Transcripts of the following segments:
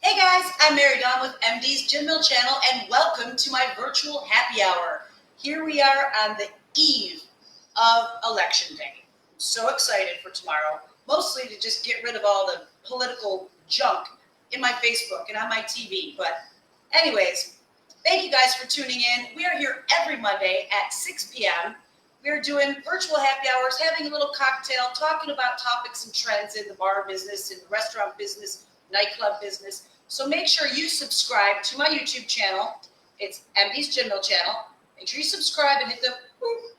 Hey guys, I'm Mary Dawn with MD's Gin Mill Channel, and welcome to my virtual happy hour. Here we are on the eve of Election Day. I'm so excited for tomorrow, mostly to just get rid of all the political junk in my Facebook and on my TV. But anyways, thank you guys for tuning in. We are here every Monday at 6 p.m. We're doing virtual happy hours, having a little cocktail, talking about topics and trends in the bar business, in the restaurant business, nightclub business. So make sure you subscribe to my YouTube channel. It's MD's Gin Mill Channel. Make sure you subscribe and hit the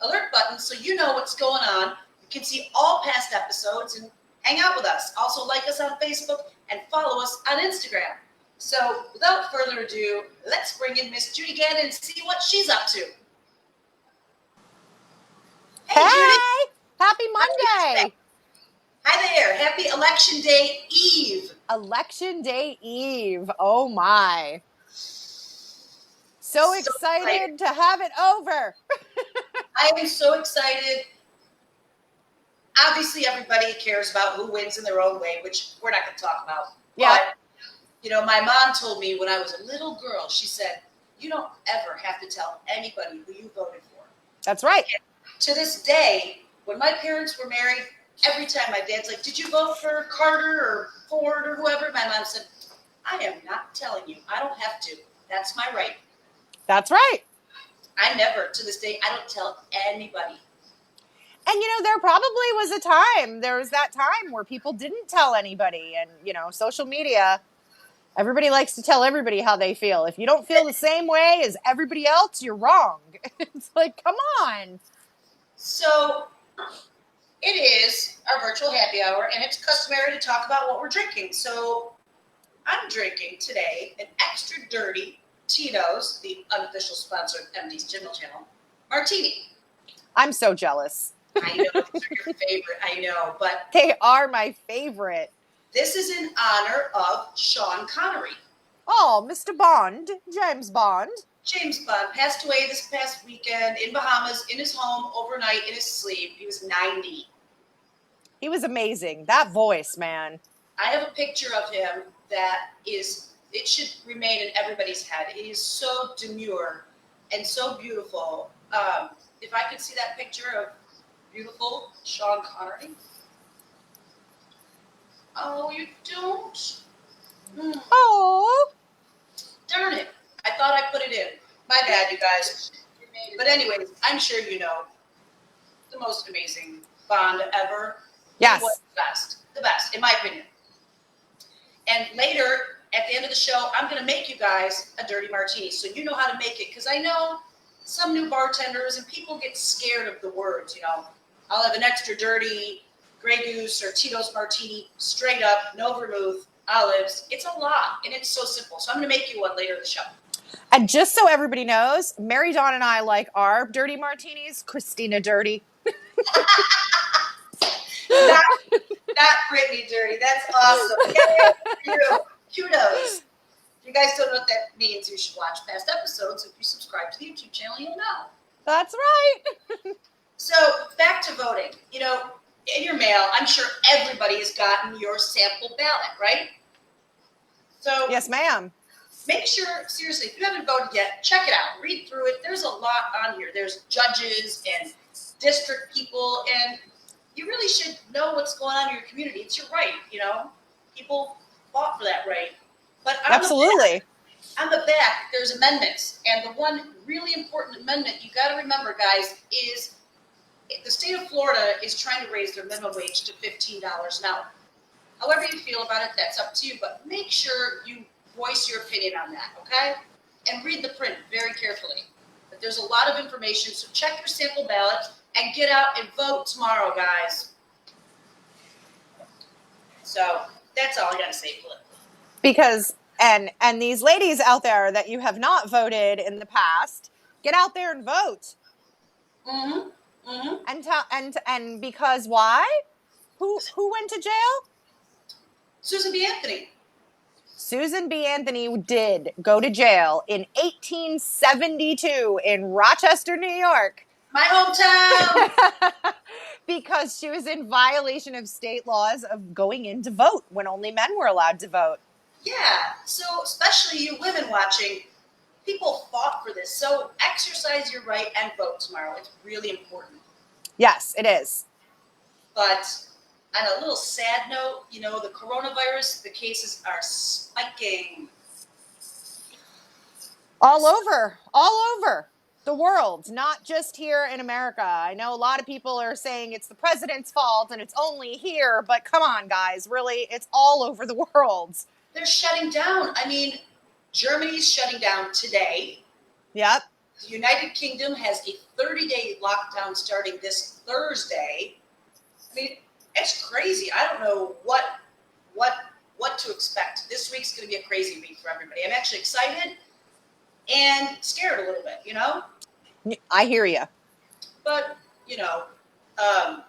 alert button so you know what's going on. You can see all past episodes and hang out with us. Also like us on Facebook and follow us on Instagram. So without further ado, let's bring in Miss Judy Gannon and see what she's up to. Hey, Judy. Happy Monday. Hi there. Happy Election Day Eve. Election Day Eve. Oh my. So excited to have it over. I am so excited. Obviously, everybody cares about who wins in their own way, which we're not going to talk about. Yeah. But, you know, my mom told me when I was a little girl, she said, you don't ever have to tell anybody who you voted for. That's right. And to this day, when my parents were married, every time my dad's like, did you vote for Carter or Ford or whoever? My mom said, I am not telling you. I don't have to. That's my right. That's right. I never, to this day, I don't tell anybody. And, you know, there was that time where people didn't tell anybody. And, you know, social media, everybody likes to tell everybody how they feel. If you don't feel the same way as everybody else, you're wrong. It's like, come on. So it is our virtual happy hour, and it's customary to talk about what we're drinking. So I'm drinking today an extra dirty Tito's, the unofficial sponsor of MD's Gin Mill Channel, Martini. I'm so jealous. I know these are your favorite, I know, but They are my favorite. this is in honor of Sean Connery. Oh, Mr. Bond, James Bond. James Bond passed away this past weekend in Bahamas, in his home, overnight, in his sleep. He was 90. He was amazing. That voice, man. I have a picture of him that it should remain in everybody's head. He is so demure and so beautiful. If I could see that picture of beautiful Sean Connery. Oh, you don't? Oh. Darn it. I thought I put it in. My bad, you guys. But anyways, I'm sure you know the most amazing Bond ever. Yes. He was the best, in my opinion. And later, at the end of the show, I'm going to make you guys a dirty martini so you know how to make it. Because I know some new bartenders and people get scared of the words, you know. I'll have an extra dirty Grey Goose or Tito's martini, straight up, no vermouth, olives. It's a lot, and it's so simple. So I'm going to make you one later in the show. And just so everybody knows, Mary Dawn and I like our dirty martinis, Christina dirty. not Brittany dirty. That's awesome. Yeah, kudos. If you guys don't know what that means, you should watch past episodes. If you subscribe to the YouTube channel, you'll know. That's right. So back to voting. You know, in your mail, I'm sure everybody has gotten your sample ballot, right? So Yes, ma'am. make sure, seriously, if you haven't voted yet, check it out. Read through it. There's a lot on here. There's judges and district people, and you really should know what's going on in your community. It's your right, you know. People fought for that right. But Absolutely. on the back, there's amendments. And the one really important amendment you got to remember, guys, is the state of Florida is trying to raise their minimum wage to $15 an hour. However you feel about it, that's up to you. But make sure you voice your opinion on that, okay? And read the print very carefully. But there's a lot of information, so check your sample ballot and get out and vote tomorrow, guys. So that's all I got to say politically. Because and these ladies out there that you have not voted in the past, get out there and vote. Mm-hmm. Mm-hmm. And because why? Who went to jail? Susan B. Anthony. Susan B. Anthony did go to jail in 1872 in Rochester, New York. My hometown. Because she was in violation of state laws of going in to vote when only men were allowed to vote. Yeah. So especially you women watching, people fought for this. So exercise your right and vote tomorrow. It's really important. Yes, it is. But on a little sad note, the coronavirus, the cases are spiking. All over the world, not just here in America. I know a lot of people are saying it's the president's fault and it's only here, but come on, guys, really, it's all over the world. They're shutting down. I mean, Germany's shutting down today. Yep. The United Kingdom has a 30-day lockdown starting this Thursday. I mean, it's crazy. I don't know what to expect. This week's going to be a crazy week for everybody. I'm actually excited and scared a little bit. I hear you. But, um,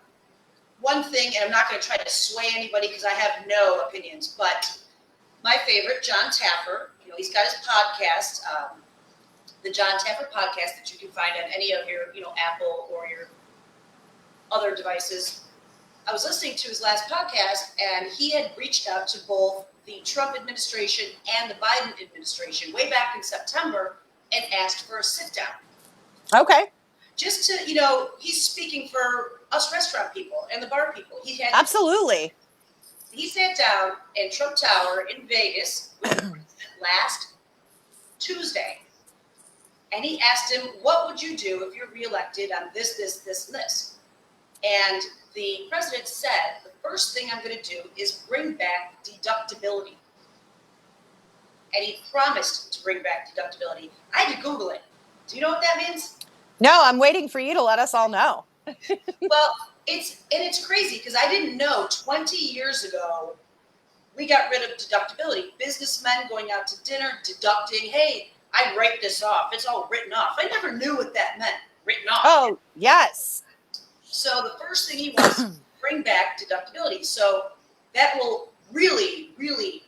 one thing, and I'm not going to try to sway anybody because I have no opinions, but my favorite, John Taffer, he's got his podcast, the John Taffer podcast that you can find on any of your, Apple or your other devices. I was listening to his last podcast, and he had reached out to both the Trump administration and the Biden administration way back in September and asked for a sit down. Okay. Just to, he's speaking for us restaurant people and the bar people. Absolutely. He sat down in Trump Tower in Vegas with the president last Tuesday. And he asked him, what would you do if you're reelected on this, and this? And the president said, the first thing I'm going to do is bring back deductibility. And he promised to bring back deductibility. I had to Google it. Do you know what that means? No, I'm waiting for you to let us all know. Well, it's crazy because I didn't know 20 years ago we got rid of deductibility. Businessmen going out to dinner, deducting, hey, I write this off. It's all written off. I never knew what that meant, written off. Oh, yes. So the first thing he wants is to bring back deductibility. So that will really, really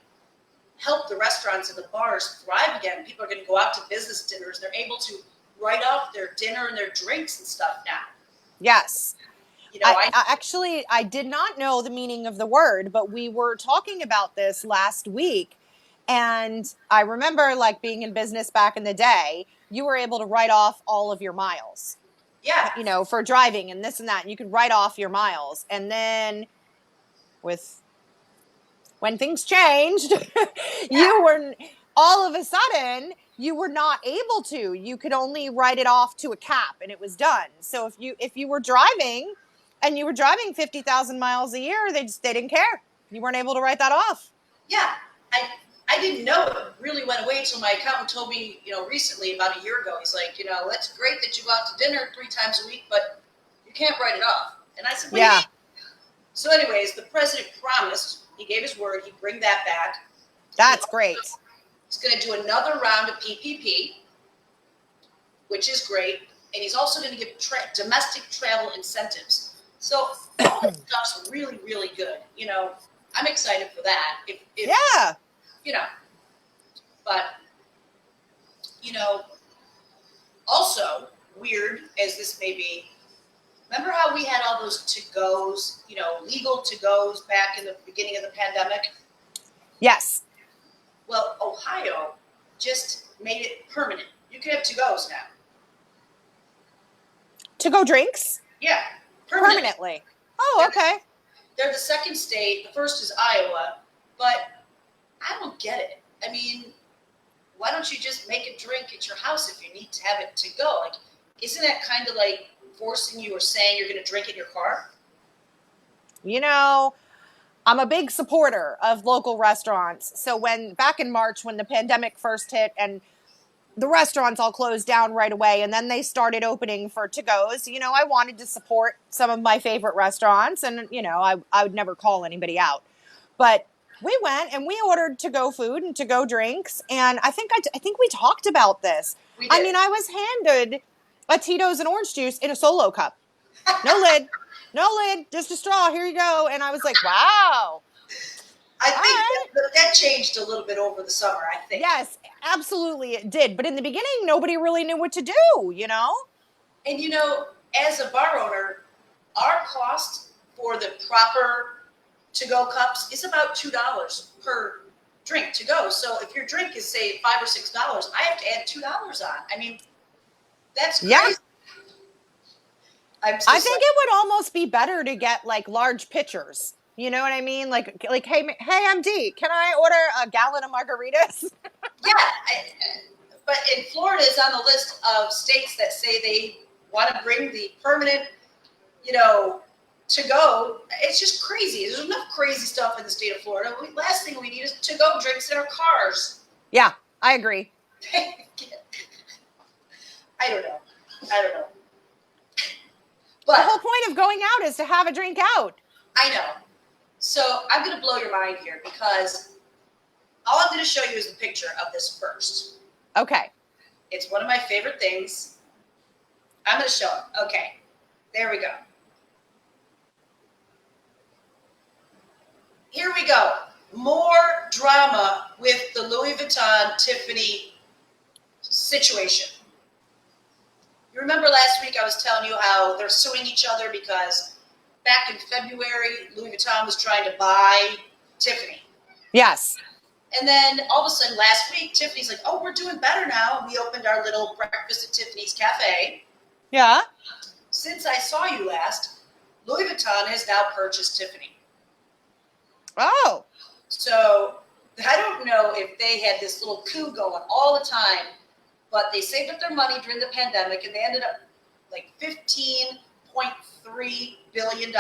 help the restaurants and the bars thrive again. People are going to go out to business dinners. They're able to write off their dinner and their drinks and stuff now. Yes. I did not know the meaning of the word, but we were talking about this last week. And I remember, like, being in business back in the day, you were able to write off all of your miles. Yeah. For driving and this and that. And you could write off your miles. And then when things changed, you were all of a sudden you were not able to. You could only write it off to a cap and it was done. So if you were driving and you were driving 50,000 miles a year, they didn't care. You weren't able to write that off. Yeah. I didn't know it really went away until my accountant told me, recently about a year ago. He's like, that's great that you go out to dinner 3 times a week, but you can't write it off. And I said, what do you mean? So anyways, the president promised, he gave his word, he'd bring that back. That's great. He's going to do another round of PPP, which is great. And he's also going to give domestic travel incentives. So all this stuff's really, really good. I'm excited for that. Yeah. But, also weird as this may be, remember how we had all those to-goes, legal to-goes back in the beginning of the pandemic? Yes. Well, Ohio just made it permanent. You can have to-goes now. To-go drinks? Yeah. Permanently. Oh, okay. They're the second state. The first is Iowa. But I don't get it. I mean, why don't you just make a drink at your house if you need to have it to go? Like, isn't that kind of like forcing you or saying you're going to drink in your car? I'm a big supporter of local restaurants. So back in March, when the pandemic first hit and the restaurants all closed down right away, and then they started opening for to-goes, I wanted to support some of my favorite restaurants, and, I would never call anybody out. But we went and we ordered to-go food and to-go drinks, and I think we talked about this. We did. I mean, I was handed a Tito's and orange juice in a Solo cup. No lid. No lid, just a straw. Here you go. And I was like, wow. I think that changed a little bit over the summer, I think. Yes, absolutely it did. But in the beginning, nobody really knew what to do, And, as a bar owner, our cost for the proper to-go cups is about $2 per drink to go. So if your drink is say $5 or $6, I have to add $2 on. I mean, that's crazy. Yeah. I'm I think it would almost be better to get like large pitchers. You know what I mean? Like, hey, MD, can I order a gallon of margaritas? Yeah, but in Florida is on the list of states that say they want to bring the permanent, to go. It's just crazy. There's enough crazy stuff in the state of Florida. Last thing we need is to go drinks in our cars. Yeah, I agree. I don't know. But the whole point of going out is to have a drink out. I know. So I'm going to blow your mind here because all I'm going to show you is a picture of this first. Okay. It's one of my favorite things. I'm going to show it. Okay. There we go. Here we go. More drama with the Louis Vuitton Tiffany situation. You remember last week I was telling you how they're suing each other because back in February, Louis Vuitton was trying to buy Tiffany. Yes. And then all of a sudden last week, Tiffany's like, oh, we're doing better now. We opened our little breakfast at Tiffany's Cafe. Yeah. Since I saw you last, Louis Vuitton has now purchased Tiffany. Oh. So I don't know if they had this little coup going all the time, but they saved up their money during the pandemic and they ended up like $15.3 billion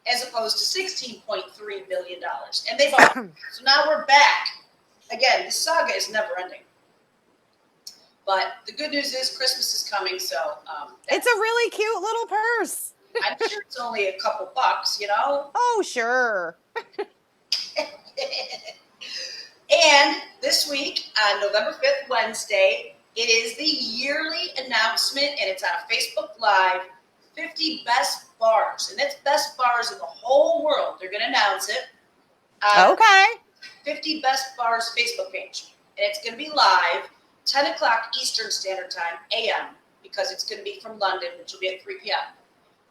as opposed to $16.3 billion. And they bought it. So now we're back. Again, this saga is never ending. But the good news is Christmas is coming, so it's a really cute little purse. I'm sure it's only a couple bucks, Oh, sure. And this week, on November 5th, Wednesday, it is the yearly announcement, and it's on a Facebook Live, 50 best bars. And that's best bars in the whole world. They're going to announce it. Okay. 50 Best Bars Facebook page. And it's going to be live, 10 o'clock Eastern Standard Time, a.m., because it's going to be from London, which will be at 3 p.m.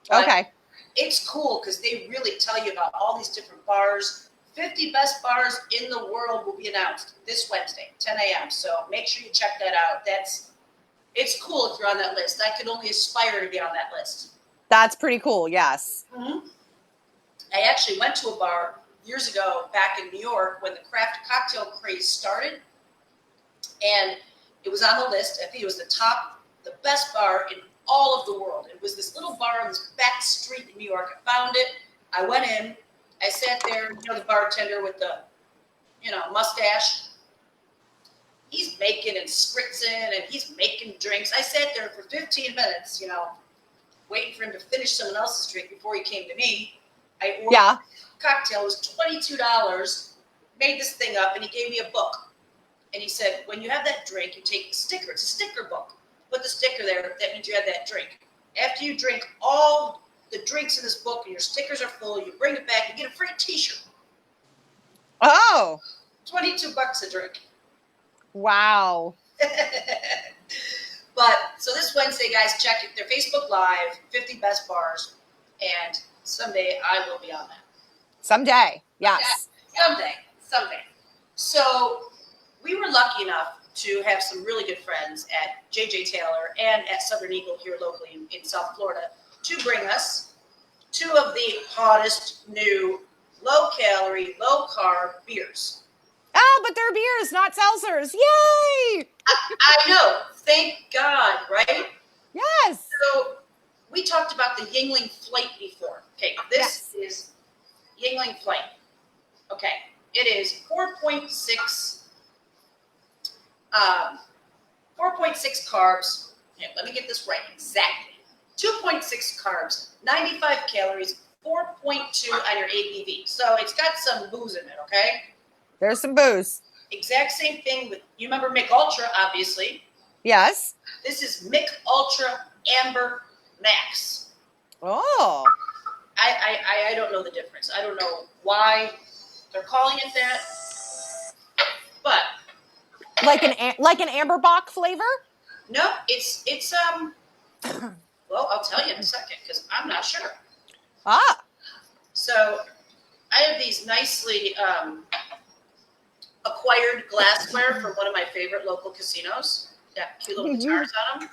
But okay. It's cool because they really tell you about all these different bars. 50 best bars in the world will be announced this Wednesday, 10 a.m. So make sure you check that out. It's cool if you're on that list. I could only aspire to be on that list. That's pretty cool, yes. Mm-hmm. I actually went to a bar years ago back in New York when the craft cocktail craze started. And it was on the list. I think it was the best bar in all of the world. It was this little bar on this back street in New York. I found it. I went in. I sat there, the bartender with the, mustache. He's making and spritzing and he's making drinks. I sat there for 15 minutes, waiting for him to finish someone else's drink before he came to me. I ordered a cocktail. It was $22. Made this thing up and he gave me a book. And he said, when you have that drink, you take the sticker. It's a sticker book. Put the sticker there. That means you had that drink. After you drink all the drinks in this book and your stickers are full, you bring it back, you get a free t-shirt. Oh. $22 a drink. Wow. But, so this Wednesday, guys, check it. Their Facebook Live, 50 Best Bars, and someday I will be on that. Someday, yes. Someday. So, we were lucky enough to have some really good friends at J.J. Taylor and at Southern Eagle here locally in South Florida to bring us two of the hottest new low-calorie, low-carb beers. Oh, but they're beers, not seltzers. Yay! I know. Thank God, right? Yes. So we talked about the Yingling Flight before. Okay, this is Yingling Flight. Okay, it is 4.6 carbs. Okay, let me get this right exactly. 2.6 carbs, 95 calories, 4.2 on your ABV. So it's got some booze in it, okay? There's some booze. Exact same thing with, you remember Mick Ultra, obviously. Yes. This is Mick Ultra Amber Max. Oh. I don't know the difference. I don't know why they're calling it that. But like an Amber Bock flavor? No, it's well, I'll tell you in a second because I'm not sure. Ah. So I have these nicely acquired glassware from one of my favorite local casinos. Got cute little guitars on them.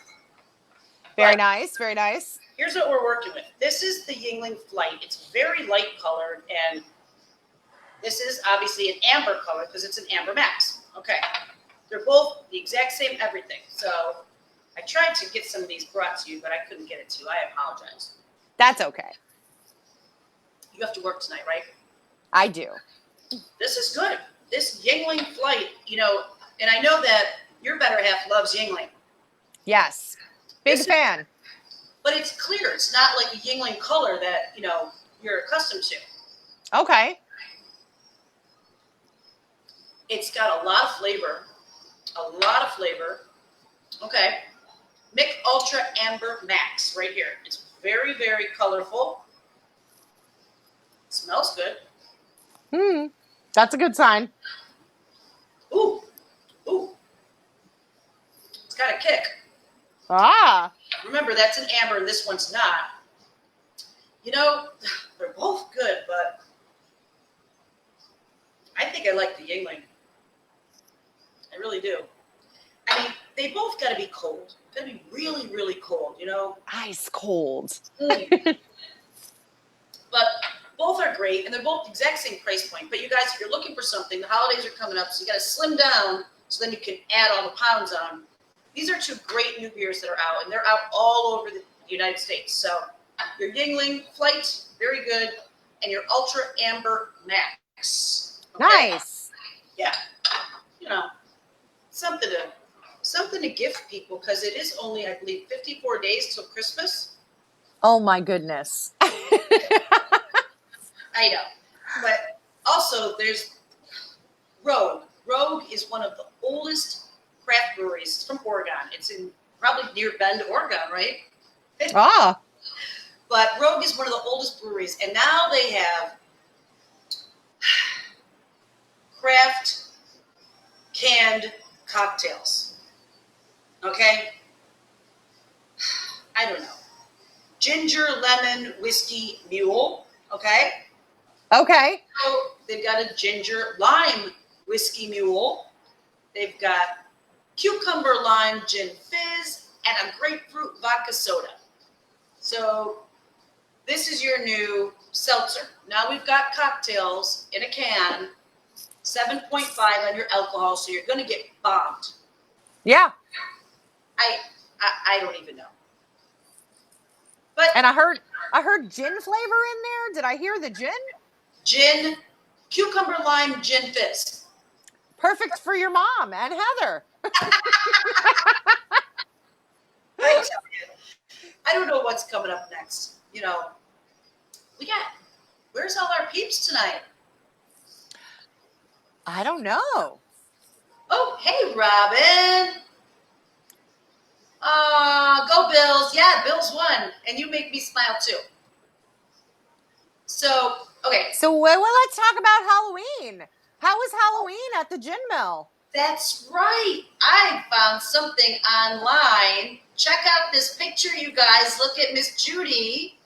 Very But nice, very nice. here's what we're working with. This is the Yingling Flight. It's very light colored, and this is obviously an amber color because it's an Amber Max. Okay. They're both the exact same everything. So I tried to get some of these brought to you, but I couldn't get it to you. I apologize. That's okay. You have to work tonight, right? I do. This is good. This Yingling Flight, and I know that your better half loves Yingling. Yes. Big fan. But it's clear. It's not like a Yingling color that, you're accustomed to. Okay. It's got a lot of flavor. Okay. Mick Ultra Amber Max right here. It's very, very colorful. It smells good. That's a good sign. Ooh. It's got a kick. Ah. Remember, that's an amber and this one's not. They're both good, but I think I like the Yingling. I really do. I mean, they both got to be cold. Got to be really, really cold, Ice cold. But both are great, and they're both the exact same price point. But you guys, if you're looking for something, the holidays are coming up, so you got to slim down so then you can add all the pounds on. These are two great new beers that are out, and they're out all over the United States. So your Yingling Flight, very good, and your Ultra Amber Max. Okay? Nice. Yeah. Something to gift people because it is only, I believe, 54 days till Christmas. Oh my goodness. I know. But also there's Rogue. Rogue is one of the oldest craft breweries. It's from Oregon. It's in probably near Bend, Oregon, right? Ah. But Rogue is one of the oldest breweries. And now they have craft canned cocktails. Okay? I don't know. Ginger lemon whiskey mule. Okay? Okay. So they've got a ginger lime whiskey mule. They've got cucumber lime gin fizz and a grapefruit vodka soda. So this is your new seltzer. Now we've got cocktails in a can, 7.5 on your alcohol, so you're going to get bombed. Yeah. I don't even know. But And I heard gin flavor in there. Did I hear the gin? Gin, cucumber lime gin fizz. Perfect for your mom and Heather. I don't know what's coming up next. Where's all our peeps tonight? I don't know. Oh, hey, Robin. Go Bills. Yeah, Bills won. And you make me smile too. So, okay. So let's talk about Halloween. How was Halloween at the gin mill? That's right. I found something online. Check out this picture, you guys. Look at Miss Judy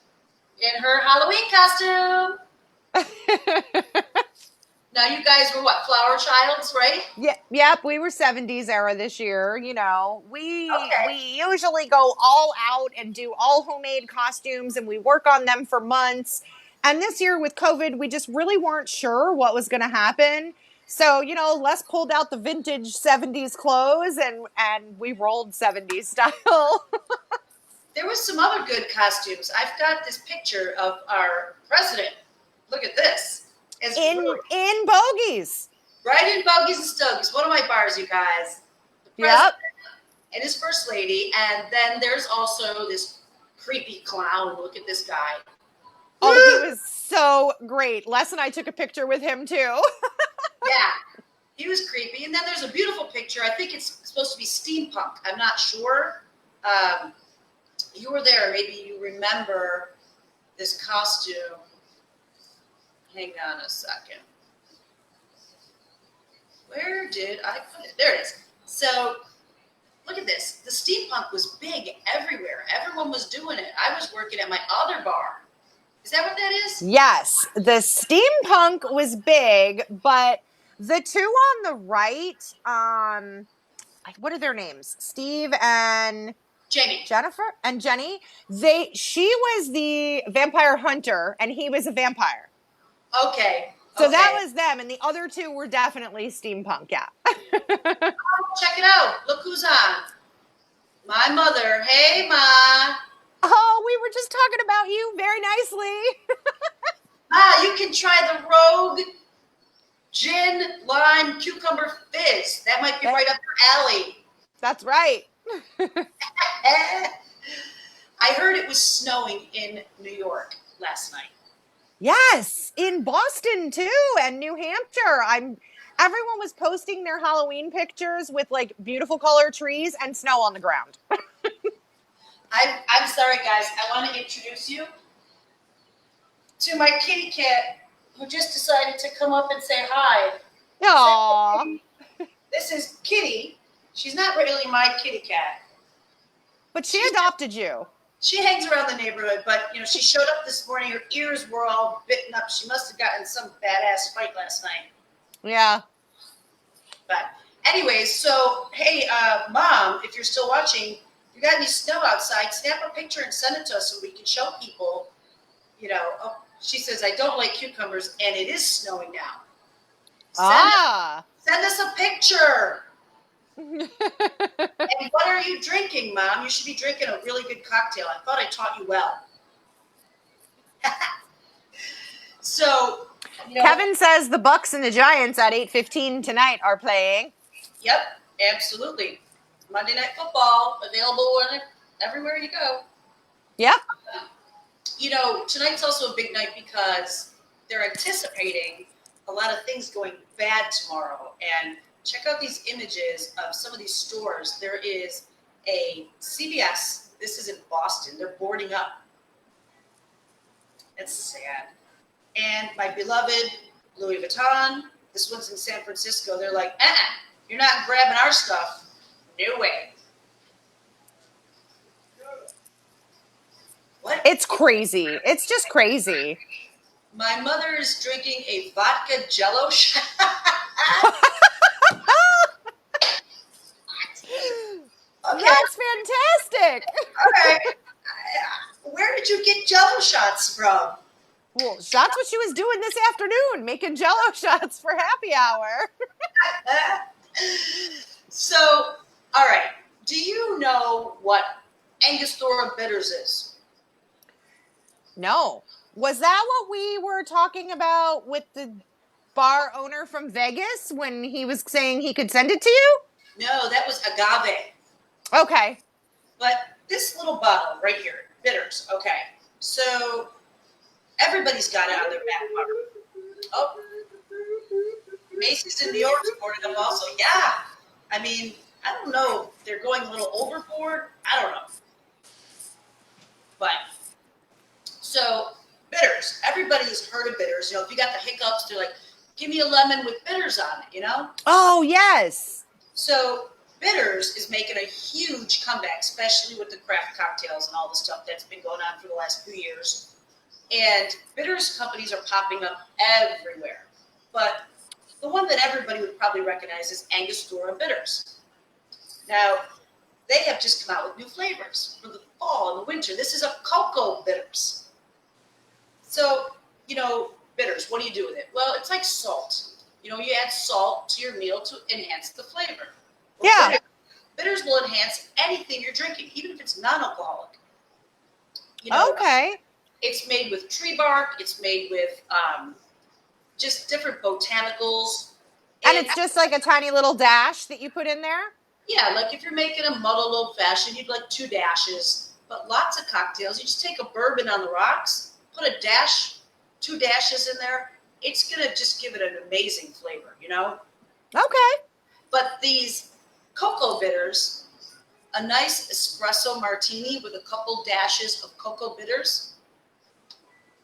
in her Halloween costume. Now, you guys were what? Flower Childs, right? Yeah, yep. We were 70s era this year. We usually go all out and do all homemade costumes, and we work on them for months. And this year with COVID, we just really weren't sure what was going to happen. So, Les pulled out the vintage 70s clothes and we rolled 70s style. There was some other good costumes. I've got this picture of our president. Look at this. In bogeys. Right in Bogies and Stogies. One of my bars, you guys. Yep. And his first lady. And then there's also this creepy clown. Look at this guy. Oh, he was so great. Les and I took a picture with him, too. Yeah. He was creepy. And then there's a beautiful picture. I think it's supposed to be steampunk. I'm not sure. You were there. Maybe you remember this costume. Hang on a second. Where did I put it? There it is. So, look at this. The steampunk was big everywhere. Everyone was doing it. I was working at my other bar. Is that what that is? Yes. The steampunk was big, but The two on the right, what are their names? Steve and Jamie. Jennifer and Jenny. She was the vampire hunter and he was a vampire. Okay. So that was them, and the other two were definitely steampunk, yeah. Check it out. Look who's on. My mother. Hey, Ma. Oh, we were just talking about you very nicely. Ma, you can try the Rogue Gin Lime Cucumber Fizz. That might be right up your alley. That's right. I heard it was snowing in New York last night. Yes, in Boston too, and New Hampshire. Everyone was posting their Halloween pictures with like beautiful color trees and snow on the ground. I'm sorry, guys. I want to introduce you to my kitty cat who just decided to come up and say hi. Aww. This is Kitty. She's not really my kitty cat. But she adopted you. She hangs around the neighborhood, but she showed up this morning. Her ears were all bitten up. She must have gotten some badass fight last night. Yeah. But anyways, so hey, Mom, if you're still watching, if you got any snow outside, snap a picture and send it to us so we can show people. She says I don't like cucumbers, and it is snowing now. Send us a picture. And what are you drinking, Mom? You should be drinking a really good cocktail. I thought I taught you well. So, Kevin says the Bucks and the Giants at 8:15 tonight are playing. Yep, absolutely. Monday Night Football, available everywhere you go. Yep. Tonight's also a big night because they're anticipating a lot of things going bad tomorrow. And check out these images of some of these stores. There is a CVS. This is in Boston. They're boarding up. It's sad. And my beloved Louis Vuitton. This one's in San Francisco. They're like, you're not grabbing our stuff. No way. What? It's crazy. It's just crazy. My mother is drinking a vodka Jello shot. Okay. That's fantastic. Okay. Where did you get Jello shots from? Well, that's what she was doing this afternoon, making Jello shots for happy hour. So, all right. Do you know what Angostura Bitters is? No. Was that what we were talking about with the bar owner from Vegas when he was saying he could send it to you? No, that was agave. Okay. But this little bottle right here, bitters, okay. So everybody's got it on their back cover. Oh, Macy's in New York supported them also. Yeah. I mean, I don't know. They're going a little overboard. I don't know. But, so, bitters. Everybody's heard of bitters. If you got the hiccups, they're like, give me a lemon with bitters on it, Oh, yes. So, bitters is making a huge comeback, especially with the craft cocktails and all the stuff that's been going on for the last few years. And bitters companies are popping up everywhere. But the one that everybody would probably recognize is Angostura Bitters. Now, they have just come out with new flavors for the fall and the winter. This is a cocoa bitters. So, bitters, what do you do with it? Well, it's like salt. You add salt to your meal to enhance the flavor. Well, Yeah. Bitters will enhance anything you're drinking, even if it's non-alcoholic. Okay. It's made with tree bark. It's made with just different botanicals. And it's just like a tiny little dash that you put in there? Yeah, like if you're making a muddled old-fashioned, you'd like 2 dashes. But lots of cocktails, you just take a bourbon on the rocks, put a dash, 2 dashes in there. It's going to just give it an amazing flavor, Okay. But these cocoa bitters, a nice espresso martini with a couple dashes of cocoa bitters.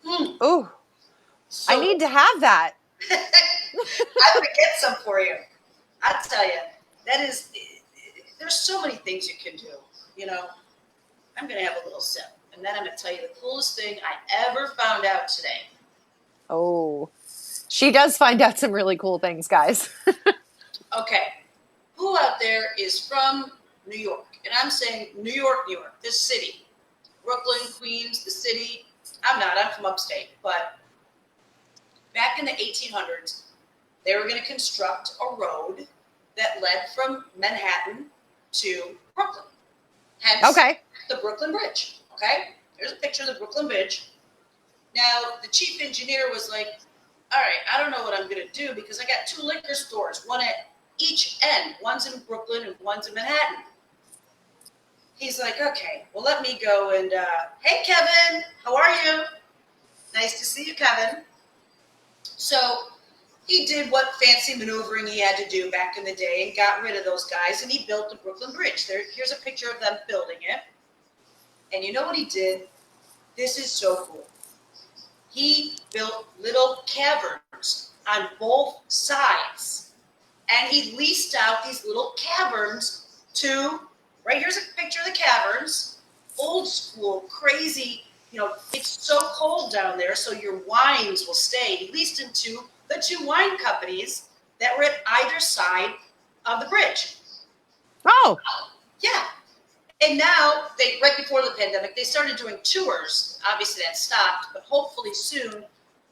Ooh. So I need to have that. I'm going to get some for you. I'll tell you. There's so many things you can do, I'm going to have a little sip. And then I'm going to tell you the coolest thing I ever found out today. Oh. She does find out some really cool things, guys. Okay, who out there is from New York? And I'm saying New York, this city. Brooklyn, Queens, the city. I'm not, I'm from upstate. But back in the 1800s, they were going to construct a road that led from Manhattan to Brooklyn. Hence, Okay. the Brooklyn Bridge. Okay? Here's a picture of the Brooklyn Bridge. Now, the chief engineer was like, all right, I don't know what I'm going to do because I got 2 liquor stores, one at each end. One's in Brooklyn and one's in Manhattan. He's like, okay, well, let me go and, hey, Kevin, how are you? Nice to see you, Kevin. So he did what fancy maneuvering he had to do back in the day and got rid of those guys, and he built the Brooklyn Bridge. Here's a picture of them building it. And you know what he did? This is so cool. He built little caverns on both sides, and he leased out these little caverns to, right here's a picture of the caverns, old school, crazy, it's so cold down there, so your wines will stay. He leased them to the 2 wine companies that were at either side of the bridge. Oh. Yeah. And now, right before the pandemic, they started doing tours. Obviously, that stopped, but hopefully soon,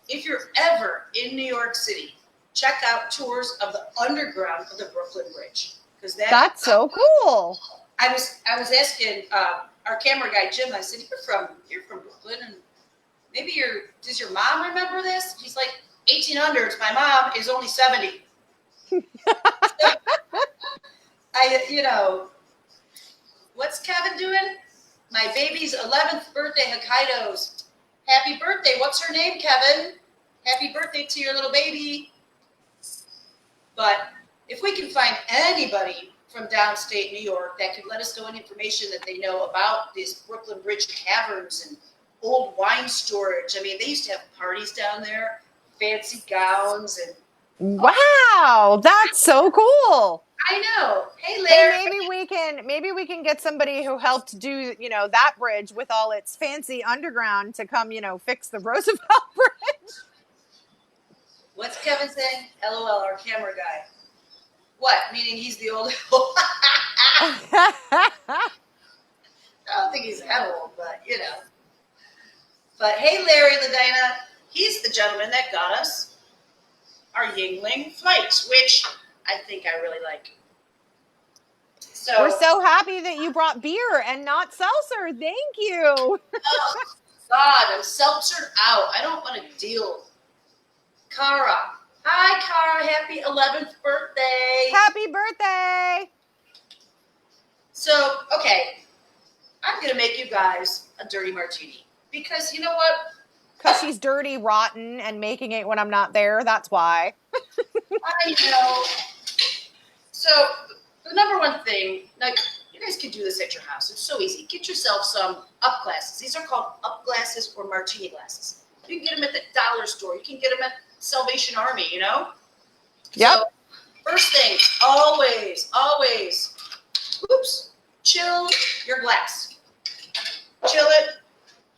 if you're ever in New York City, check out tours of the underground of the Brooklyn Bridge. Because That's so cool. I was asking our camera guy Jim. I said, "You're from Brooklyn, and maybe does your mom remember this?" He's like, "1800s. My mom is only 70." What's Kevin doing? My baby's 11th birthday, Hokkaido's. Happy birthday. What's her name, Kevin? Happy birthday to your little baby. But if we can find anybody from downstate New York that could let us know any information that they know about these Brooklyn Bridge caverns and old wine storage. I mean, they used to have parties down there, fancy gowns and wow, that's so cool. I know. Hey, Larry. Hey, maybe we can get somebody who helped do, that bridge with all its fancy underground to come, fix the Roosevelt Bridge. What's Kevin saying? LOL, our camera guy. What? Meaning he's the old. I don't think he's that old, but But hey, Larry Ladina, he's the gentleman that got us our Yingling flights, which I think I really like. So we're so happy that you brought beer and not seltzer. Thank you. Oh God, I'm seltzered out. I don't want to deal. Cara. Hi, Cara. Happy 11th birthday. Happy birthday. So, okay. I'm going to make you guys a dirty martini. Because you know what? Because she's dirty, rotten, and making it when I'm not there. That's why. I know. So, the number one thing, like, you guys can do this at your house. It's so easy. Get yourself some up glasses. These are called up glasses or martini glasses. You can get them at the dollar store. You can get them at Salvation Army, Yep. So, first thing, always, chill your glass. Chill it,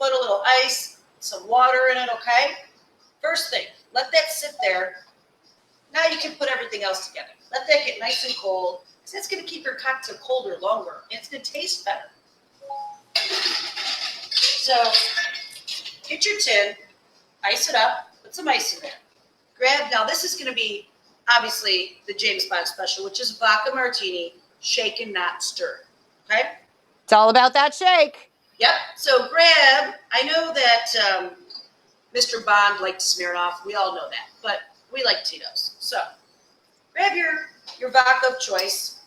put a little ice, some water in it, okay? First thing, let that sit there. Now you can put everything else together. Let that get nice and cold, because that's going to keep your cocktail colder longer, and it's going to taste better. So, get your tin, ice it up, put some ice in there. Now this is going to be, obviously, the James Bond special, which is vodka martini, shaken, not stirred, okay? It's all about that shake. Yep, so grab, I know that Mr. Bond liked Smirnoff, we all know that, but we like Tito's. So, grab your vodka of choice,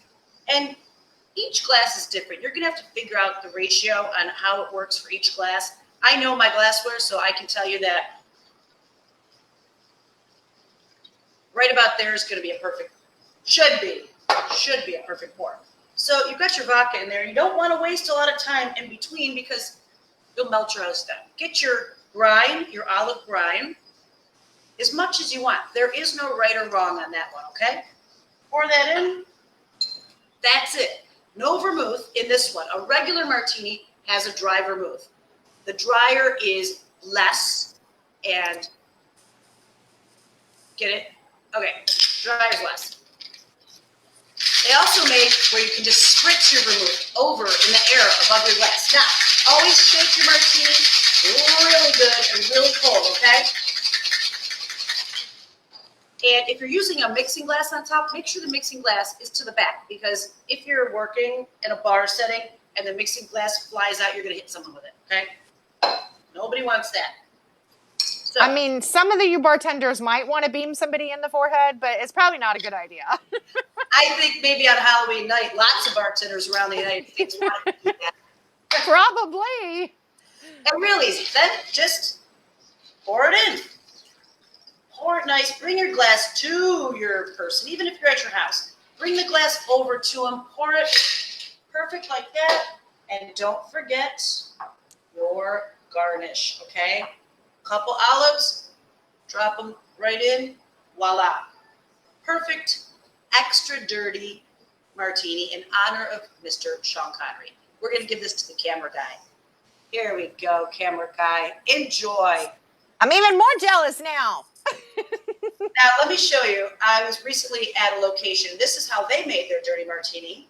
and each glass is different. You're going to have to figure out the ratio on how it works for each glass. I know my glassware, so I can tell you that right about there is going to be should be a perfect pour. So you've got your vodka in there. You don't want to waste a lot of time in between because you'll melt your other stuff. Get your brine, your olive brine, as much as you want. There is no right or wrong on that one, okay? Pour that in. That's it. No vermouth in this one. A regular martini has a dry vermouth. The drier is less and Get it? Okay, dryer's glass. They also make where you can just spritz your vermouth over in the air above your glass. Now, always shake your martini really good and really cold, okay? And if you're using a mixing glass on top, make sure the mixing glass is to the back, because if you're working in a bar setting and the mixing glass flies out, you're going to hit someone with it, okay? Nobody wants that. So, I mean, some of you bartenders might want to beam somebody in the forehead, but it's probably not a good idea. I think maybe on Halloween night, lots of bartenders around the United States want to do that. Probably. And really, then just pour it in. Pour it nice. Bring your glass to your person, even if you're at your house. Bring the glass over to them. Pour it perfect like that. And don't forget your garnish, okay? Couple olives, drop them right in. Voila. Perfect, extra dirty martini in honor of Mr. Sean Connery. We're going to give this to the camera guy. Here we go, camera guy. Enjoy. I'm even more jealous now. Now, let me show you. I was recently at a location. This is how they made their dirty martini.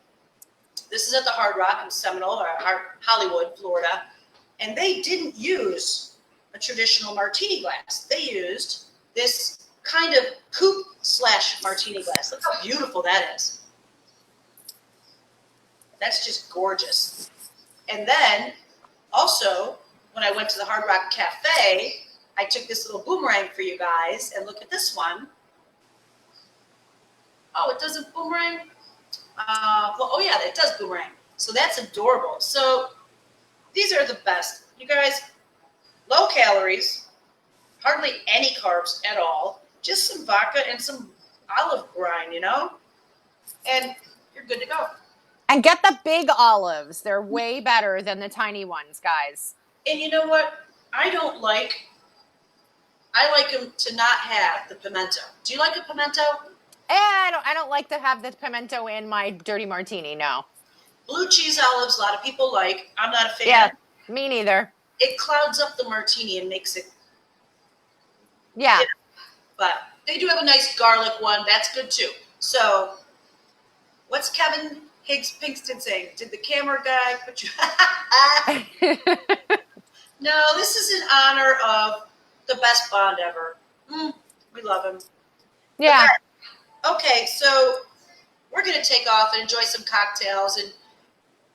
This is at the Hard Rock in Seminole, or Hollywood, Florida. And they didn't use a traditional martini glass. They used this kind of coupe/martini glass. Look how beautiful that is. That's just gorgeous. And then, also, when I went to the Hard Rock Cafe, I took this little boomerang for you guys, and look at this one. Oh, it doesn't boomerang? Oh yeah, it does boomerang. So that's adorable. So these are the best. You guys, low calories, hardly any carbs at all, just some vodka and some olive brine, you know? And you're good to go. And get the big olives. They're way better than the tiny ones, guys. And you know what? I like them to not have the pimento. Do you like a pimento? I don't like to have the pimento in my dirty martini, no. Blue cheese olives, a lot of people like. I'm not a fan. Yeah, me neither. It clouds up the martini and makes it. Yeah. But they do have a nice garlic one. That's good too. So, what's Kevin Pinkston saying? Did the camera guy put you? No, this is in honor of the best Bond ever. We love him. Yeah. Okay, so we're going to take off and enjoy some cocktails. And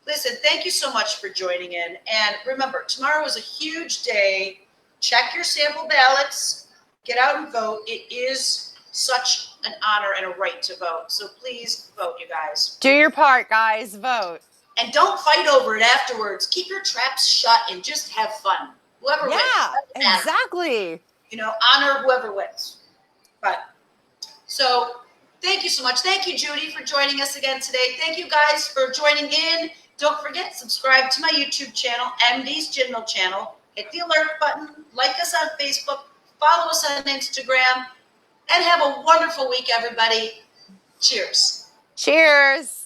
listen, thank you so much for joining in. And remember, tomorrow is a huge day. Check your sample ballots. Get out and vote. It is such an honor and a right to vote. So please vote, you guys. Do your part, guys. Vote. And don't fight over it afterwards. Keep your traps shut and just have fun. Whoever wins. Yeah, exactly. You know, honor whoever wins. But, so, thank you so much. Thank you, Judy, for joining us again today. Thank you guys for joining in. Don't forget, subscribe to my YouTube channel, MD's Gin Mill channel. Hit the alert button. Like us on Facebook. Follow us on Instagram. And have a wonderful week, everybody. Cheers. Cheers.